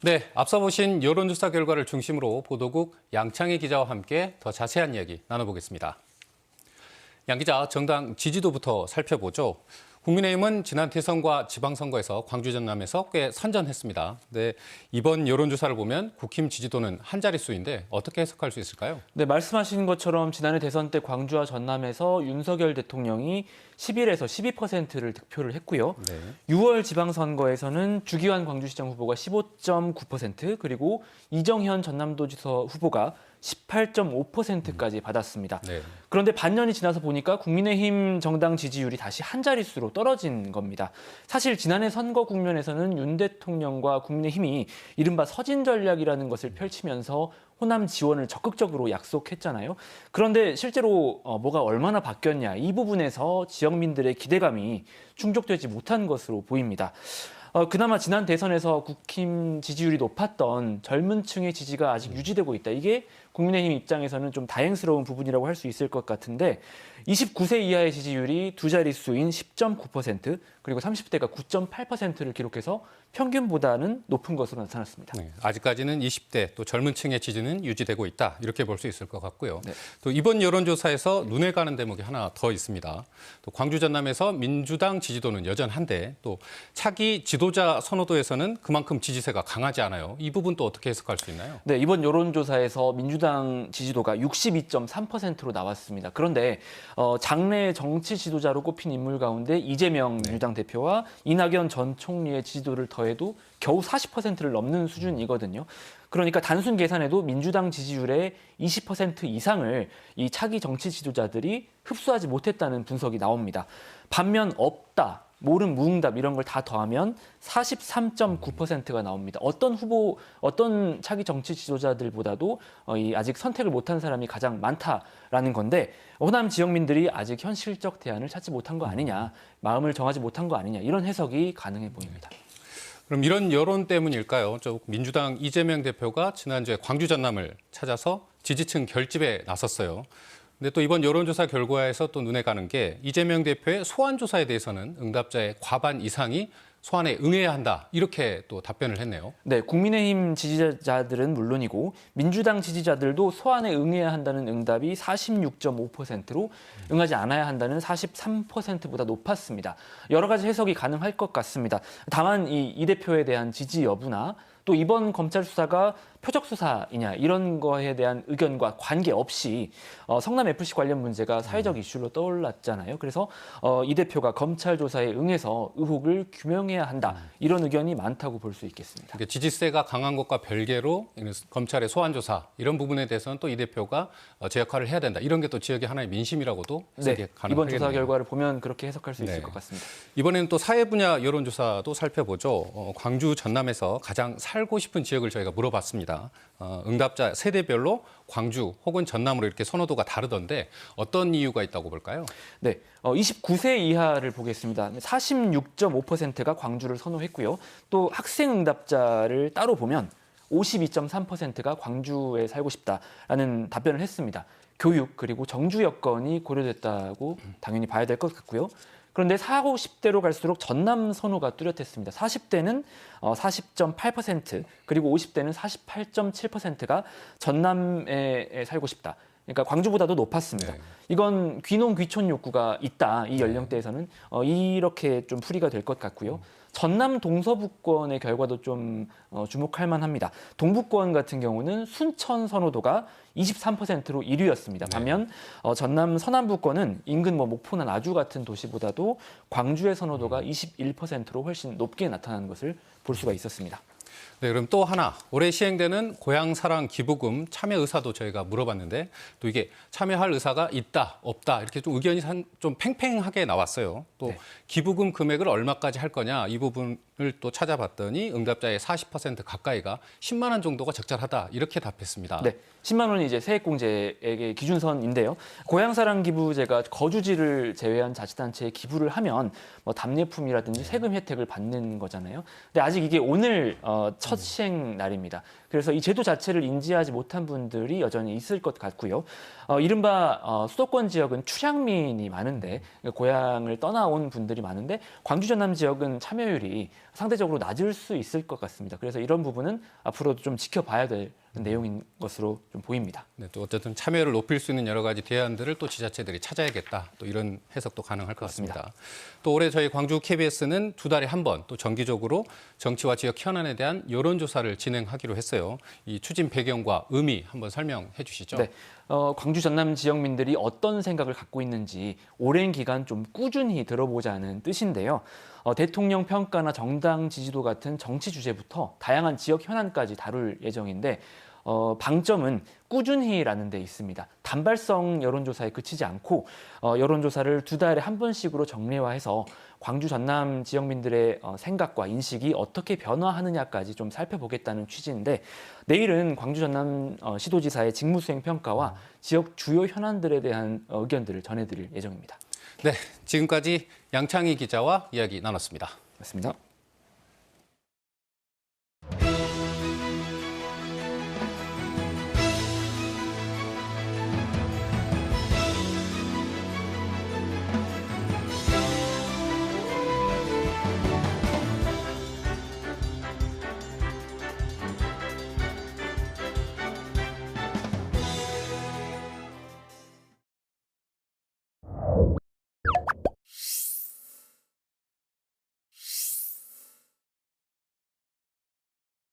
네, 앞서 보신 여론조사 결과를 중심으로 보도국 양창희 기자와 함께 더 자세한 이야기 나눠보겠습니다. 양 기자, 정당 지지도부터 살펴보죠. 국민의힘은 지난 대선과 지방선거에서 광주 전남에서 꽤 선전했습니다. 네, 이번 여론조사를 보면 국힘 지지도는 한 자릿수인데 어떻게 해석할 수 있을까요? 네, 말씀하신 것처럼 지난해 대선 때 광주와 전남에서 윤석열 대통령이 11에서 12%를 득표를 했고요. 네. 6월 지방선거에서는 주기환 광주시장 후보가 15.9% 그리고 이정현 전남도지사 후보가 18.5%까지 받았습니다. 네. 그런데 반년이 지나서 보니까 국민의힘 정당 지지율이 다시 한 자릿수로 떨어진 겁니다. 사실 지난해 선거 국면에서는 윤 대통령과 국민의힘이 이른바 서진 전략이라는 것을 펼치면서 호남 지원을 적극적으로 약속했잖아요. 그런데 실제로 뭐가 얼마나 바뀌었냐, 이 부분에서 지역민들의 기대감이 충족되지 못한 것으로 보입니다. 그나마 지난 대선에서 국힘 지지율이 높았던 젊은 층의 지지가 아직 유지되고 있다. 이게 국민의힘 입장에서는 좀 다행스러운 부분이라고 할 수 있을 것 같은데 29세 이하의 지지율이 두 자릿수인 10.9% 그리고 30대가 9.8%를 기록해서 평균보다는 높은 것으로 나타났습니다. 네, 아직까지는 20대 또 젊은 층의 지지는 유지되고 있다. 이렇게 볼 수 있을 것 같고요. 네. 또 이번 여론조사에서 눈에 가는 대목이 하나 더 있습니다. 또 광주 전남에서 민주당 지지도는 여전한데 또 차기 지도자 선호도에서는 그만큼 지지세가 강하지 않아요. 이 부분 또 어떻게 해석할 수 있나요? 네, 이번 여론조사에서 민주당 지지도가 62.3%로 나왔습니다. 그런데 장래 정치 지도자로 꼽힌 인물 가운데 이재명 민주당 대표와 이낙연 전 총리의 지지도를 더해도 겨우 40%를 넘는 수준이거든요. 그러니까 단순 계산해도 민주당 지지율의 20% 이상을 이 차기 정치 지도자들이 흡수하지 못했다는 분석이 나옵니다. 반면 없다, 모름, 무응답 이런 걸 다 더하면 43.9%가 나옵니다. 어떤 차기 정치 지도자들보다도 아직 선택을 못한 사람이 가장 많다라는 건데 호남 지역민들이 아직 현실적 대안을 찾지 못한 거 아니냐, 마음을 정하지 못한 거 아니냐 이런 해석이 가능해 보입니다. 그럼 이런 여론 때문일까요? 민주당 이재명 대표가 지난주에 광주 전남을 찾아서 지지층 결집에 나섰어요. 근데 또 이번 여론조사 결과에서 또 눈에 가는 게 이재명 대표의 소환 조사에 대해서는 응답자의 과반 이상이 소환에 응해야 한다. 이렇게 또 답변을 했네요. 네, 국민의힘 지지자들은 물론이고 민주당 지지자들도 소환에 응해야 한다는 응답이 46.5%로 응하지 않아야 한다는 43%보다 높았습니다. 여러 가지 해석이 가능할 것 같습니다. 다만 이 대표에 대한 지지 여부나 또 이번 검찰 수사가 표적 수사이냐 이런 거에 대한 의견과 관계없이 성남FC 관련 문제가 사회적 이슈로 떠올랐잖아요. 그래서 이 대표가 검찰 조사에 응해서 의혹을 규명해야 한다. 이런 의견이 많다고 볼 수 있겠습니다. 그러니까 지지세가 강한 것과 별개로 검찰의 소환 조사 이런 부분에 대해서는 또 이 대표가 제 역할을 해야 된다. 이런 게 또 지역의 하나의 민심이라고도 해석이 가능하겠네요. 이번 조사 결과를 보면 그렇게 해석할 수 있을 것 같습니다. 이번에는 또 사회 분야 여론조사도 살펴보죠. 광주 전남에서 가장 살고 싶은 지역을 저희가 물어봤습니다. 응답자 세대별로 광주 혹은 전남으로 이렇게 선호도가 다르던데 어떤 이유가 있다고 볼까요? 네, 29세 이하를 보겠습니다. 46.5%가 광주를 선호했고요. 또 학생 응답자를 따로 보면 52.3%가 광주에 살고 싶다라는 답변을 했습니다. 교육 그리고 정주 여건이 고려됐다고 당연히 봐야 될 것 같고요. 그런데 40, 50대로 갈수록 전남 선호가 뚜렷했습니다. 40대는 40.8% 그리고 50대는 48.7%가 전남에 살고 싶다. 그러니까 광주보다도 높았습니다. 네. 이건 귀농 귀촌 욕구가 있다. 이 연령대에서는 이렇게 좀 풀이가 될 것 같고요. 전남 동서부권의 결과도 좀 주목할 만합니다. 동부권 같은 경우는 순천 선호도가 23%로 1위였습니다. 반면 전남 서남부권은 인근 목포나 나주 같은 도시보다도 광주의 선호도가 21%로 훨씬 높게 나타나는 것을 볼 수가 있었습니다. 네, 그럼 또 하나 올해 시행되는 고향사랑 기부금 참여 의사도 저희가 물어봤는데 또 이게 참여할 의사가 있다, 없다 이렇게 좀 의견이 좀 팽팽하게 나왔어요. 또 기부금 금액을 얼마까지 할 거냐 이 부분을 또 찾아봤더니 응답자의 40% 가까이가 10만 원 정도가 적절하다 이렇게 답했습니다. 네, 10만 원이 이제 세액공제액의 기준선인데요. 고향사랑 기부제가 거주지를 제외한 자치단체에 기부를 하면 답례품이라든지 세금 혜택을 받는 거잖아요. 근데 아직 이게 오늘 첫 시행 날입니다. 그래서 이 제도 자체를 인지하지 못한 분들이 여전히 있을 것 같고요. 이른바 수도권 지역은 출향민이 많은데 고향을 떠나온 분들이 많은데 광주 전남 지역은 참여율이 상대적으로 낮을 수 있을 것 같습니다. 그래서 이런 부분은 앞으로도 좀 지켜봐야 될 내용인 것으로 좀 보입니다. 네, 또 어쨌든 참여를 높일 수 있는 여러 가지 대안들을 또 지자체들이 찾아야겠다. 또 이런 해석도 가능할 것 같습니다. 또 올해 저희 광주 KBS는 2달에 한 번 또 정기적으로 정치와 지역 현안에 대한 여론조사를 진행하기로 했어요. 이 추진 배경과 의미 한번 설명해 주시죠. 네. 광주 전남 지역민들이 어떤 생각을 갖고 있는지 오랜 기간 좀 꾸준히 들어보자는 뜻인데요. 대통령 평가나 정당 지지도 같은 정치 주제부터 다양한 지역 현안까지 다룰 예정인데 방점은 꾸준히라는 데 있습니다. 단발성 여론조사에 그치지 않고 여론조사를 2달에 한 번씩으로 정례화해서 광주 전남 지역민들의 생각과 인식이 어떻게 변화하느냐까지 좀 살펴보겠다는 취지인데 내일은 광주 전남 시도지사의 직무수행 평가와 지역 주요 현안들에 대한 의견들을 전해드릴 예정입니다. 네, 지금까지 양창희 기자와 이야기 나눴습니다. 맞습니다.